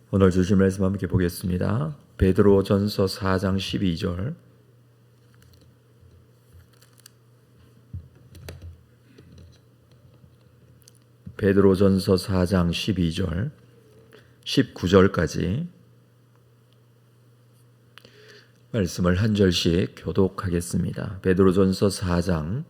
오늘 주신 말씀 함께 보겠습니다. 베드로전서 4장 12절. 베드로전서 4장 12절 19절까지 말씀을 한 절씩 교독하겠습니다. 베드로전서 4장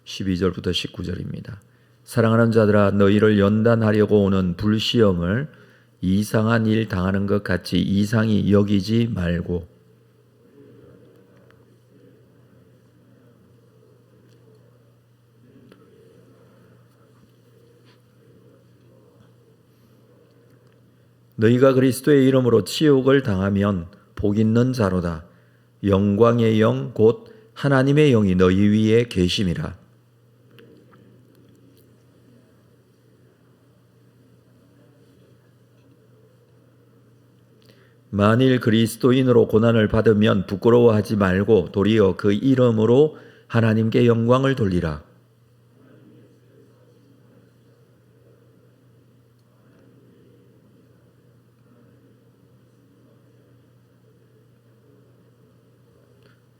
12절부터 19절입니다. 사랑하는 자들아, 너희를 연단하려고 오는 불시험을 이상한 일 당하는 것 같이 이상히 여기지 말고 너희가 그리스도의 이름으로 치욕을 당하면 복 있는 자로다. 영광의 영 곧 하나님의 영이 너희 위에 계심이라. 만일 그리스도인으로 고난을 받으면 부끄러워하지 말고 도리어 그 이름으로 하나님께 영광을 돌리라.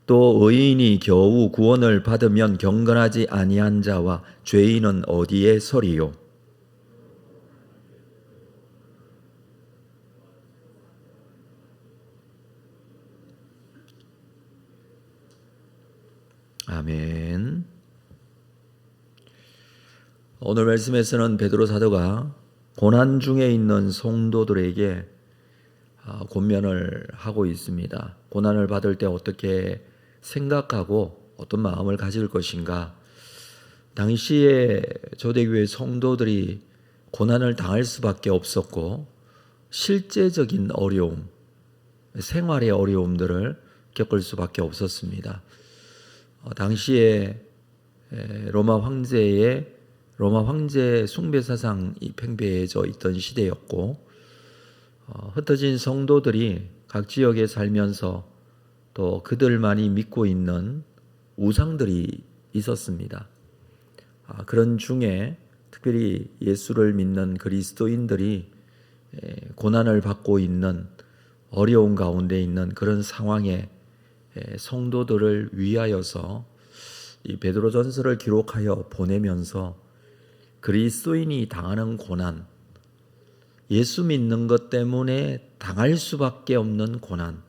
또 의인이 겨우 구원을 받으면 경건하지 아니한 자와 죄인은 어디에 서리요? 아멘. 오늘 말씀에서는 베드로 사도가 고난 중에 있는 성도들에게 권면을 하고 있습니다. 고난을 받을 때 어떻게 생각하고 어떤 마음을 가질 것인가. 당시에 초대교회 성도들이 고난을 당할 수밖에 없었고 실제적인 어려움, 생활의 어려움들을 겪을 수밖에 없었습니다. 당시에 로마 황제 숭배 사상이 팽배해져 있던 시대였고 흩어진 성도들이 각 지역에 살면서 또 그들만이 믿고 있는 우상들이 있었습니다. 그런 중에 특별히 예수를 믿는 그리스도인들이 고난을 받고 있는 어려운 가운데 있는 그런 상황에 성도들을 위하여서 이 베드로전서를 기록하여 보내면서 그리스도인이 당하는 고난, 예수 믿는 것 때문에 당할 수밖에 없는 고난,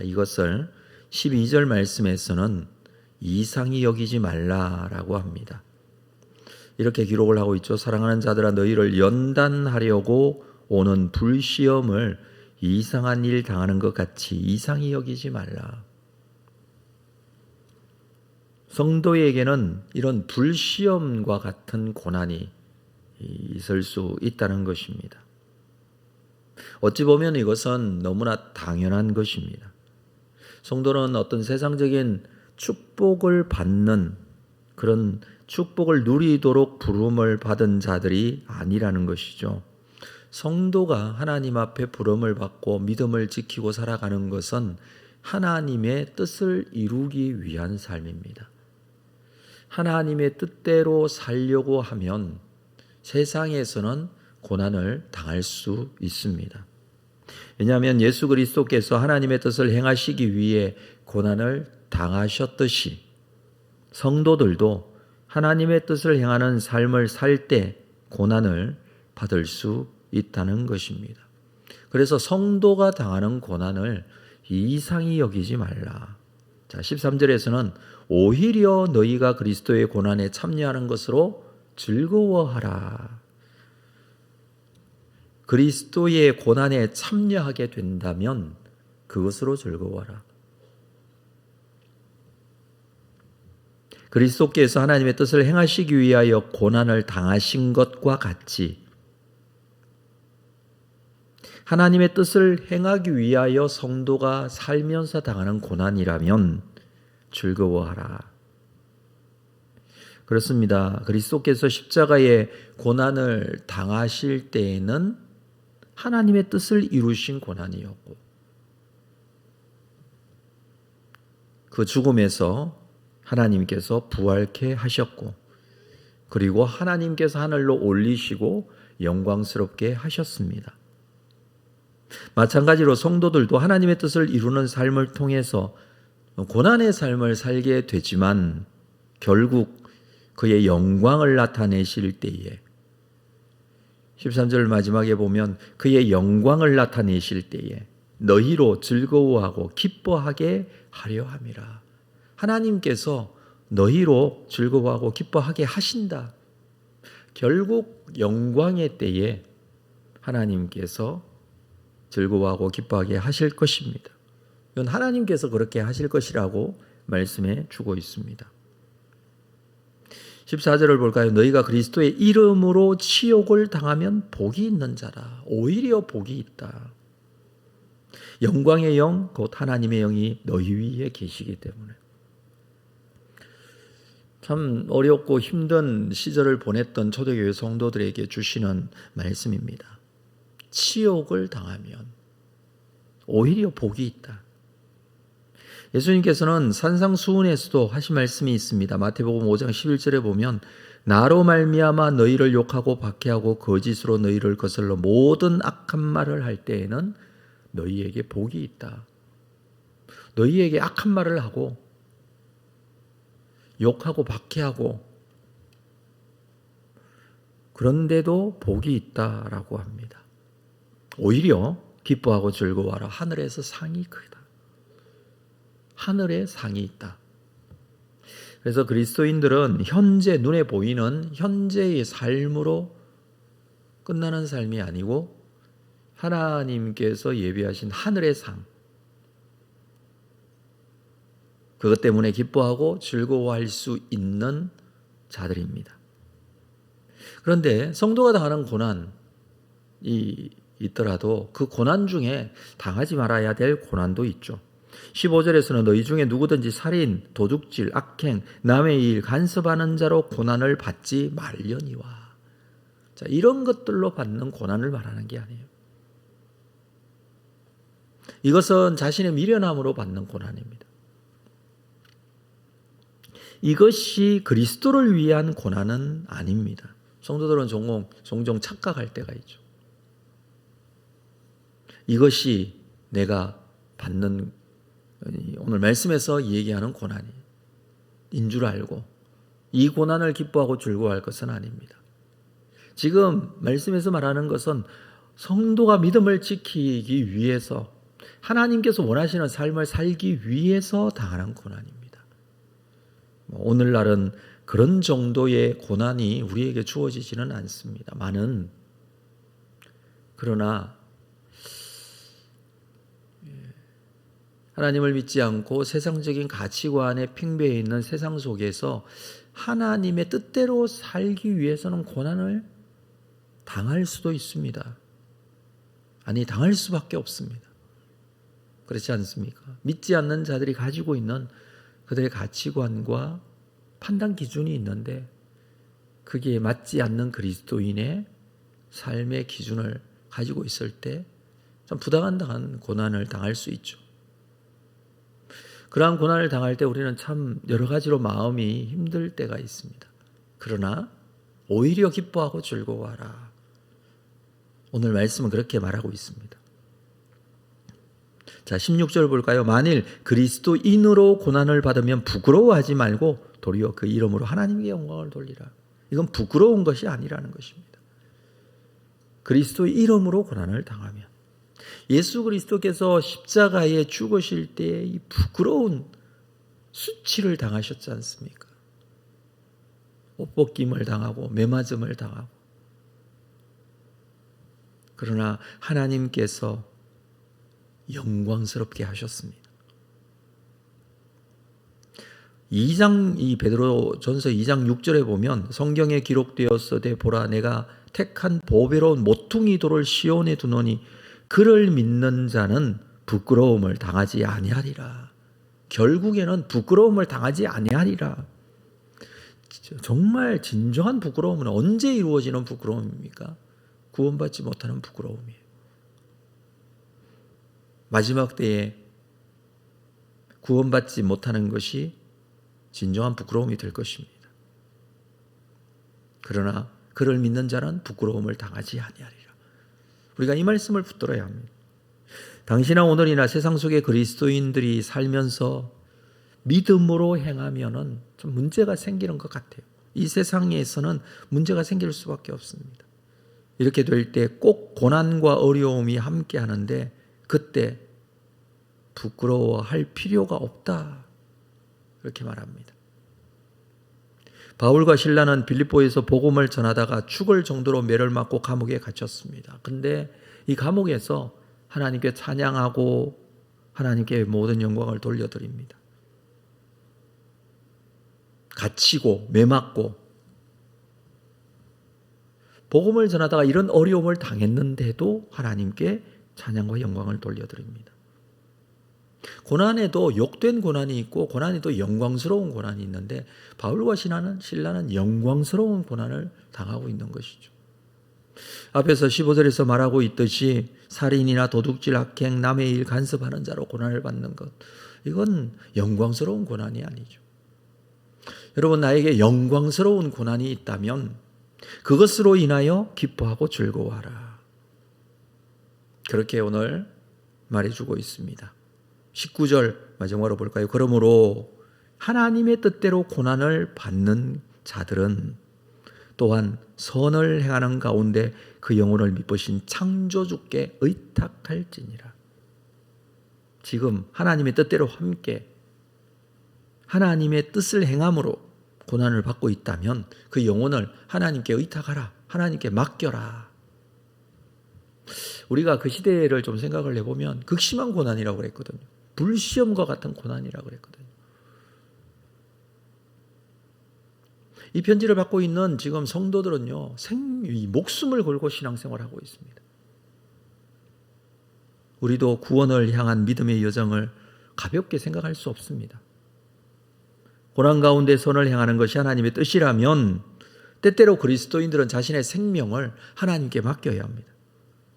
이것을 12절 말씀에서는 이상히 여기지 말라라고 합니다. 이렇게 기록을 하고 있죠. 사랑하는 자들아, 너희를 연단하려고 오는 불시험을 이상한 일 당하는 것 같이 이상히 여기지 말라. 성도에게는 이런 불시험과 같은 고난이 있을 수 있다는 것입니다. 어찌 보면 이것은 너무나 당연한 것입니다. 성도는 어떤 세상적인 축복을 받는 그런 축복을 누리도록 부름을 받은 자들이 아니라는 것이죠. 성도가 하나님 앞에 부름을 받고 믿음을 지키고 살아가는 것은 하나님의 뜻을 이루기 위한 삶입니다. 하나님의 뜻대로 살려고 하면 세상에서는 고난을 당할 수 있습니다. 왜냐하면 예수 그리스도께서 하나님의 뜻을 행하시기 위해 고난을 당하셨듯이 성도들도 하나님의 뜻을 행하는 삶을 살 때 고난을 받을 수 있다는 것입니다. 그래서 성도가 당하는 고난을 이상히 여기지 말라. 자, 13절에서는 오히려 너희가 그리스도의 고난에 참여하는 것으로 즐거워하라. 그리스도의 고난에 참여하게 된다면 그것으로 즐거워하라. 그리스도께서 하나님의 뜻을 행하시기 위하여 고난을 당하신 것과 같이 하나님의 뜻을 행하기 위하여 성도가 살면서 당하는 고난이라면 즐거워하라. 그렇습니다. 그리스도께서 십자가의 고난을 당하실 때에는 하나님의 뜻을 이루신 고난이었고 그 죽음에서 하나님께서 부활케 하셨고 그리고 하나님께서 하늘로 올리시고 영광스럽게 하셨습니다. 마찬가지로 성도들도 하나님의 뜻을 이루는 삶을 통해서 고난의 삶을 살게 되지만 결국 그의 영광을 나타내실 때에 13절 마지막에 보면 그의 영광을 나타내실 때에 너희로 즐거워하고 기뻐하게 하려 함이라. 하나님께서 너희로 즐거워하고 기뻐하게 하신다. 결국 영광의 때에 하나님께서 즐거워하고 기뻐하게 하실 것입니다. 이건 하나님께서 그렇게 하실 것이라고 말씀해 주고 있습니다. 14절을 볼까요? 너희가 그리스도의 이름으로 치욕을 당하면 복이 있는 자라. 오히려 복이 있다. 영광의 영, 곧 하나님의 영이 너희 위에 계시기 때문에. 참 어렵고 힘든 시절을 보냈던 초대교회 성도들에게 주시는 말씀입니다. 치욕을 당하면 오히려 복이 있다. 예수님께서는 산상수훈에서도 하신 말씀이 있습니다. 마태복음 5장 11절에 보면 나로 말미암아 너희를 욕하고 박해하고 거짓으로 너희를 거슬러 모든 악한 말을 할 때에는 너희에게 복이 있다. 너희에게 악한 말을 하고 욕하고 박해하고 그런데도 복이 있다라고 합니다. 오히려 기뻐하고 즐거워하라. 하늘에서 상이 크다. 하늘에 상이 있다. 그래서 그리스도인들은 현재 눈에 보이는 현재의 삶으로 끝나는 삶이 아니고 하나님께서 예비하신 하늘의 상, 그것 때문에 기뻐하고 즐거워할 수 있는 자들입니다. 그런데 성도가 당하는 고난이 있더라도 그 고난 중에 당하지 말아야 될 고난도 있죠. 15절에서는 너희 중에 누구든지 살인, 도둑질, 악행, 남의 일 간섭하는 자로 고난을 받지 말려니와. 자, 이런 것들로 받는 고난을 말하는 게 아니에요. 이것은 자신의 미련함으로 받는 고난입니다. 이것이 그리스도를 위한 고난은 아닙니다. 성도들은 종종 착각할 때가 있죠. 이것이 내가 받는 오늘 말씀에서 얘기하는 고난인 줄 알고 이 고난을 기뻐하고 즐거워할 것은 아닙니다. 지금 말씀에서 말하는 것은 성도가 믿음을 지키기 위해서 하나님께서 원하시는 삶을 살기 위해서 당하는 고난입니다. 오늘날은 그런 정도의 고난이 우리에게 주어지지는 않습니다만은 그러나 하나님을 믿지 않고 세상적인 가치관에 팽배해 있는 세상 속에서 하나님의 뜻대로 살기 위해서는 고난을 당할 수도 있습니다. 아니, 당할 수밖에 없습니다. 그렇지 않습니까? 믿지 않는 자들이 가지고 있는 그들의 가치관과 판단 기준이 있는데 그게 맞지 않는 그리스도인의 삶의 기준을 가지고 있을 때 참 부당한 고난을 당할 수 있죠. 그러한 고난을 당할 때 우리는 참 여러 가지로 마음이 힘들 때가 있습니다. 그러나 오히려 기뻐하고 즐거워하라. 오늘 말씀은 그렇게 말하고 있습니다. 자, 16절 볼까요? 만일 그리스도인으로 고난을 받으면 부끄러워하지 말고 도리어 그 이름으로 하나님께 영광을 돌리라. 이건 부끄러운 것이 아니라는 것입니다. 그리스도의 이름으로 고난을 당하면 예수 그리스도께서 십자가에 죽으실 때 이 부끄러운 수치를 당하셨지 않습니까? 옷벗김을 당하고 매맞음을 당하고 그러나 하나님께서 영광스럽게 하셨습니다. 2장 베드로전서 2장 6절에 보면 성경에 기록되었으되 보라 내가 택한 보배로운 모퉁이 돌을 시온에 두노니 그를 믿는 자는 부끄러움을 당하지 아니하리라. 결국에는 부끄러움을 당하지 아니하리라. 정말 진정한 부끄러움은 언제 이루어지는 부끄러움입니까? 구원받지 못하는 부끄러움이에요. 마지막 때에 구원받지 못하는 것이 진정한 부끄러움이 될 것입니다. 그러나 그를 믿는 자는 부끄러움을 당하지 아니하리라. 우리가 이 말씀을 붙들어야 합니다. 당시나 오늘이나 세상 속의 그리스도인들이 살면서 믿음으로 행하면은 좀 문제가 생기는 것 같아요. 이 세상에서는 문제가 생길 수밖에 없습니다. 이렇게 될 때 꼭 고난과 어려움이 함께 하는데 그때 부끄러워할 필요가 없다. 이렇게 말합니다. 바울과 실라는 빌립보에서 복음을 전하다가 죽을 정도로 매를 맞고 감옥에 갇혔습니다. 근데 이 감옥에서 하나님께 찬양하고 하나님께 모든 영광을 돌려드립니다. 갇히고 매맞고 복음을 전하다가 이런 어려움을 당했는데도 하나님께 찬양과 영광을 돌려드립니다. 고난에도 욕된 고난이 있고 고난에도 영광스러운 고난이 있는데 바울과 실라는 영광스러운 고난을 당하고 있는 것이죠. 앞에서 15절에서 말하고 있듯이 살인이나 도둑질, 악행, 남의 일 간섭하는 자로 고난을 받는 것, 이건 영광스러운 고난이 아니죠. 여러분, 나에게 영광스러운 고난이 있다면 그것으로 인하여 기뻐하고 즐거워하라. 그렇게 오늘 말해주고 있습니다. 19절 마지막으로 볼까요? 그러므로 하나님의 뜻대로 고난을 받는 자들은 또한 선을 행하는 가운데 그 영혼을 미쁘신 창조주께 의탁할지니라. 지금 하나님의 뜻대로 함께 하나님의 뜻을 행함으로 고난을 받고 있다면 그 영혼을 하나님께 의탁하라. 하나님께 맡겨라. 우리가 그 시대를 좀 생각을 해보면 극심한 고난이라고 그랬거든요. 불시험과 같은 고난이라고 그랬거든요. 이 편지를 받고 있는 지금 성도들은요, 목숨을 걸고 신앙생활을 하고 있습니다. 우리도 구원을 향한 믿음의 여정을 가볍게 생각할 수 없습니다. 고난 가운데 선을 행하는 것이 하나님의 뜻이라면 때때로 그리스도인들은 자신의 생명을 하나님께 맡겨야 합니다.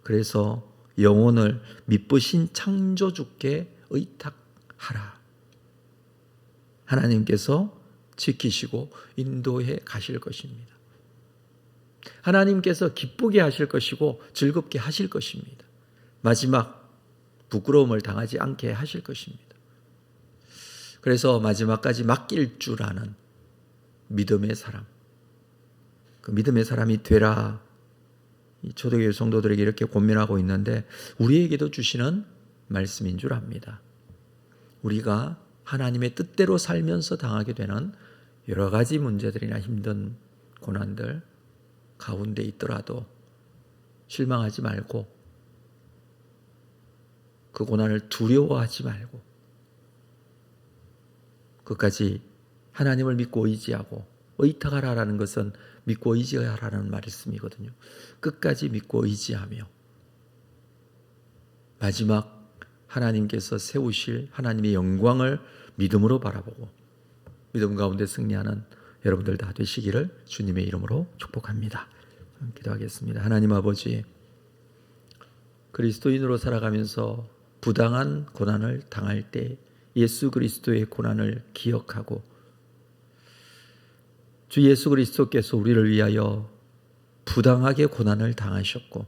그래서 영혼을 미쁘신 창조주께 의탁하라. 하나님께서 지키시고 인도해 가실 것입니다. 하나님께서 기쁘게 하실 것이고 즐겁게 하실 것입니다. 마지막 부끄러움을 당하지 않게 하실 것입니다. 그래서 마지막까지 맡길 줄 아는 믿음의 사람, 그 믿음의 사람이 되라. 이 초대교회 성도들에게 이렇게 권면하고 있는데 우리에게도 주시는 말씀인 줄 압니다. 우리가 하나님의 뜻대로 살면서 당하게 되는 여러 가지 문제들이나 힘든 고난들 가운데 있더라도 실망하지 말고 그 고난을 두려워하지 말고 끝까지 하나님을 믿고 의지하고, 의탁하라라는 것은 믿고 의지하라는 말씀이거든요. 끝까지 믿고 의지하며 마지막 하나님께서 세우실 하나님의 영광을 믿음으로 바라보고 믿음 가운데 승리하는 여러분들 다 되시기를 주님의 이름으로 축복합니다. 기도하겠습니다. 하나님 아버지, 그리스도인으로 살아가면서 부당한 고난을 당할 때 예수 그리스도의 고난을 기억하고 주 예수 그리스도께서 우리를 위하여 부당하게 고난을 당하셨고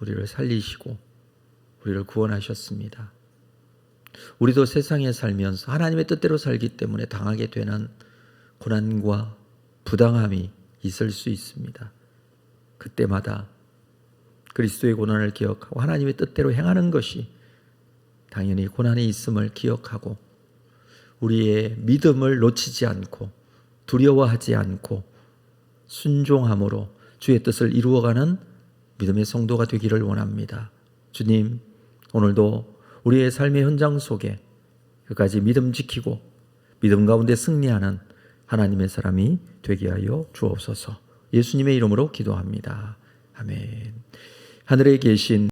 우리를 살리시고 우리를 구원하셨습니다. 우리도 세상에 살면서 하나님의 뜻대로 살기 때문에 당하게 되는 고난과 부당함이 있을 수 있습니다. 그때마다 그리스도의 고난을 기억하고 하나님의 뜻대로 행하는 것이 당연히 고난이 있음을 기억하고 우리의 믿음을 놓치지 않고 두려워하지 않고 순종함으로 주의 뜻을 이루어가는 믿음의 성도가 되기를 원합니다. 주님, 오늘도 우리의 삶의 현장 속에 끝까지 믿음 지키고 믿음 가운데 승리하는 하나님의 사람이 되게 하여 주옵소서. 예수님의 이름으로 기도합니다. 아멘. 하늘에 계신